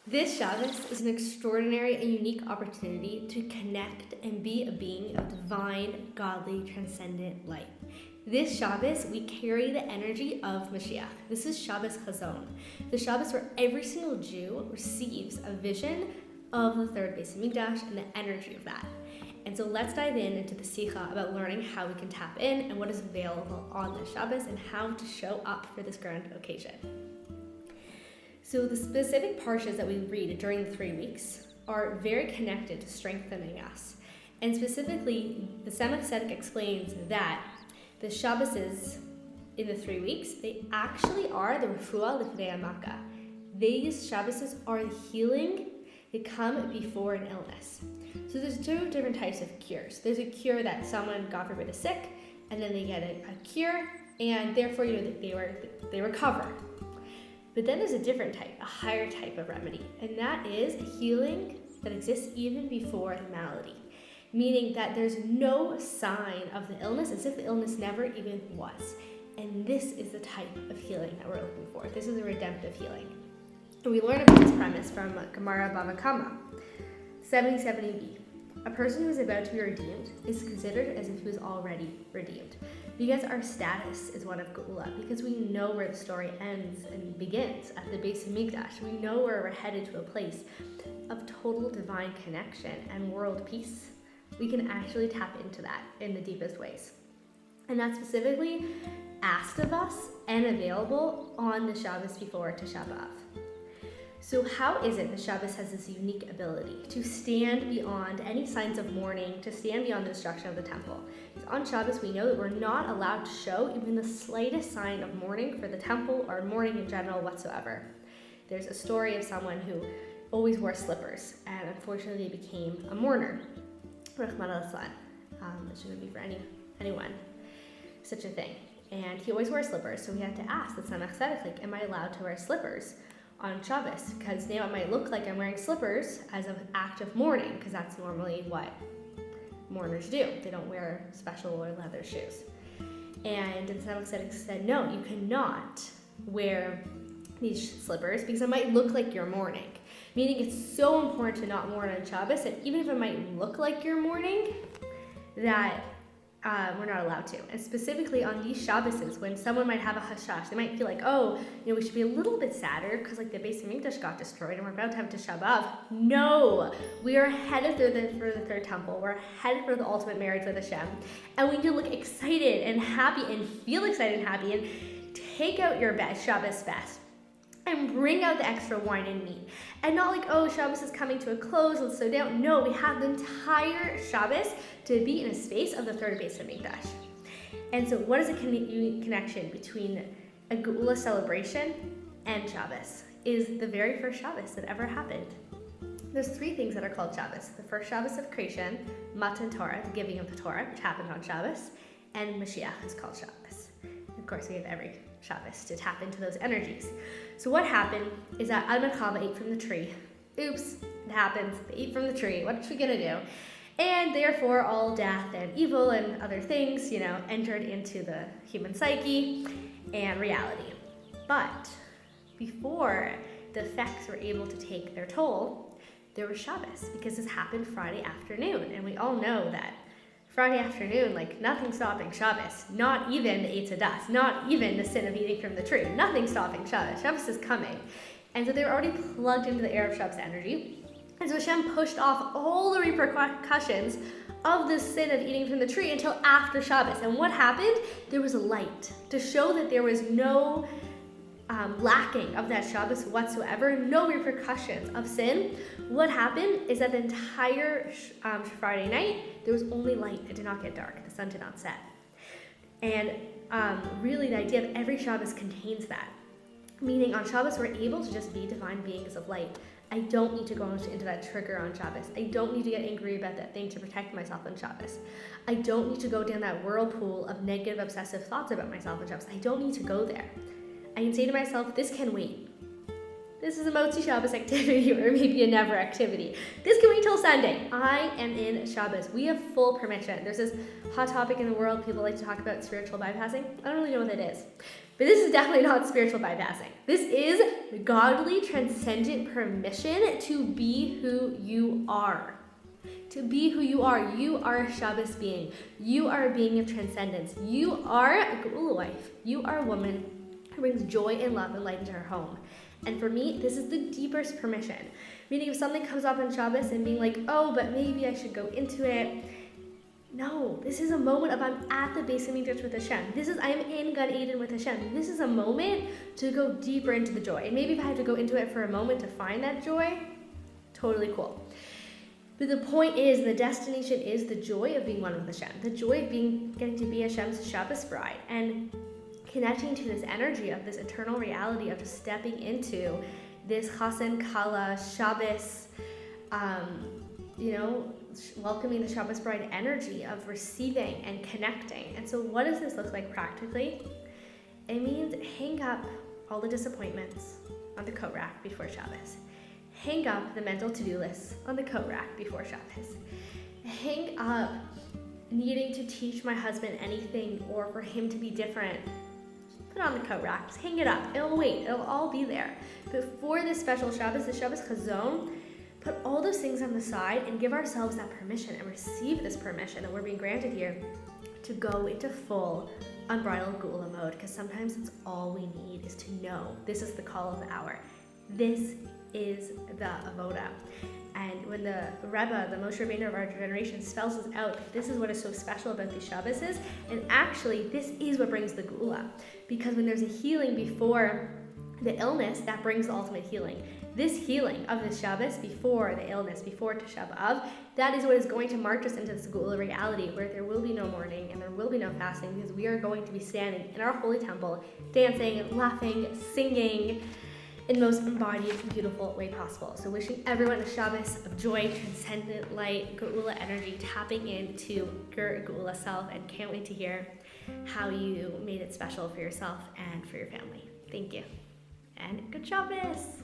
This Shabbos is an extraordinary and unique opportunity to connect and be a being of divine, godly, transcendent light. This Shabbos, we carry the energy of Mashiach. This is Shabbos Chazon, the Shabbos where every single Jew receives a vision of the third Beis Hamikdash and the energy of that. And so let's dive into the Sikha about learning how we can tap in and what is available on this Shabbos and how to show up for this grand occasion. So the specific parshas that we read during the 3 weeks are very connected to strengthening us. And specifically, the Tzemach Tzedek explains that the Shabboses in the 3 weeks, they actually are the refuah lifnei hamaka. These Shabboses are the healing that come before an illness. So there's 2 different types of cures. There's a cure that someone, God forbid, is sick, and then they get a cure, and therefore they recover. But then there's a different type, a higher type of remedy, and that is a healing that exists even before the malady, meaning that there's no sign of the illness, as if the illness never even was. And this is the type of healing that we're looking for. This is a redemptive healing. And we learn about this premise from Gemara Bava Kama 70b. A person who is about to be redeemed is considered as if he was already redeemed, because our status is one of Geula, because we know where the story ends and begins at the Beis Hamikdash. We know where we're headed to a place of total divine connection and world peace. We can actually tap into that in the deepest ways. And that's specifically asked of us and available on the Shabbos before Tisha B'Av. So how is it the Shabbos has this unique ability to stand beyond any signs of mourning, to stand beyond the destruction of the temple? Because on Shabbos, we know that we're not allowed to show even the slightest sign of mourning for the temple or mourning in general whatsoever. There's a story of someone who always wore slippers and unfortunately became a mourner. Rahman al-Islam. It shouldn't be for anyone, such a thing. And he always wore slippers, so we had to ask the Tzemach Tzedek, am I allowed to wear slippers on Shabbos? Because now it might look like I'm wearing slippers as an act of mourning, because that's normally what mourners do. They don't wear special or leather shoes. And the Tzemach Tzedek said, no, you cannot wear these slippers because it might look like you're mourning. Meaning it's so important to not mourn on Shabbos that even if it might look like you're mourning, that we're not allowed to. And specifically on these Shabboses, when someone might have a hashash, they might feel like, we should be a little bit sadder because the Beis Hamikdash got destroyed and we're about to have Tisha B'Av. No! We are headed for the third temple. We're headed for the ultimate marriage with Hashem. And we need to look excited and happy and feel excited and happy and take out your best, Shabbos best, and bring out the extra wine and meat. And not like, Shabbos is coming to a close, let's slow down. No, we have the entire Shabbos to be in a space of the third Beis Hamikdash. And so what is a unique connection between a Geula celebration and Shabbos? Is the very first Shabbos that ever happened. There's 3 things that are called Shabbos. The first Shabbos of creation, Matan Torah, the giving of the Torah, which happened on Shabbos, and Mashiach is called Shabbos. Of course, we have every Shabbos to tap into those energies. So what happened is that Adam and Chava ate from the tree. Oops, it happens. They ate from the tree. What are we going to do? And therefore, all death and evil and other things, entered into the human psyche and reality. But before the effects were able to take their toll, there was Shabbos, because this happened Friday afternoon. And we all know that Friday afternoon, nothing stopping Shabbos, not even the Eitz Hadas, not even the sin of eating from the tree, nothing stopping Shabbos. Shabbos is coming. And so they were already plugged into the Erev Shabbos energy. And so Hashem pushed off all the repercussions of the sin of eating from the tree until after Shabbos. And what happened? There was a light to show that there was no lacking of that Shabbos whatsoever, no repercussions of sin. What happened is that the entire Friday night, there was only light. It did not get dark. The sun did not set. And really the idea of every Shabbos contains that. Meaning on Shabbos, we're able to just be divine beings of light. I don't need to go into that trigger on Shabbos. I don't need to get angry about that thing to protect myself on Shabbos. I don't need to go down that whirlpool of negative, obsessive thoughts about myself on Shabbos. I don't need to go there. I can say to myself, this can wait. this is a Motzi Shabbos activity or maybe a never activity. This can wait till Sunday. I am in Shabbos. We have full permission. There's this hot topic in the world. People like to talk about spiritual bypassing. I don't really know what that is. But this is definitely not spiritual bypassing. This is godly, transcendent permission to be who you are. To be who you are. You are a Shabbos being. You are a being of transcendence. You are a Geula wife. You are a woman who brings joy and love and light into her home. And for me, this is the deepest permission. Meaning if something comes up on Shabbos and being like, oh, but maybe I should go into it. No, this is a moment of I'm at the base of Midrash with Hashem. I am in Gan Eden with Hashem. This is a moment to go deeper into the joy. And maybe if I have to go into it for a moment to find that joy, totally cool. But the point is, the destination is the joy of being one with Hashem, the joy of getting to be Hashem's Shabbos bride, and connecting to this energy of this eternal reality of just stepping into this Chasen Kala Shabbos, welcoming the Shabbos bride energy of receiving and connecting. And so what does this look like practically? It means hang up all the disappointments on the coat rack before Shabbos. Hang up the mental to-do list on the coat rack before Shabbos. Hang up needing to teach my husband anything or for him to be different. Put on the coat rack, just hang it up. It'll wait, it'll all be there. But for this special Shabbos, the Shabbos Chazon, put all those things on the side and give ourselves that permission and receive this permission that we're being granted here to go into full unbridled Geula mode, because sometimes it's all we need is to know this is the call of the hour. This is the avoda. And when the Rebbe, the Moshe Rabbeinu of our generation, spells us out, this is what is so special about these Shabbos, and actually this is what brings the Geula. Because when there's a healing before the illness, that brings the ultimate healing. This healing of the Shabbos before the illness, before Tisha B'Av, that is what is going to march us into this Geula reality where there will be no mourning and there will be no fasting, because we are going to be standing in our holy temple, dancing, laughing, singing, in the most embodied, beautiful way possible. So wishing everyone a Shabbos of joy, transcendent light, Geula energy, tapping into your Geula self, and can't wait to hear how you made it special for yourself and for your family. Thank you, and good Shabbos!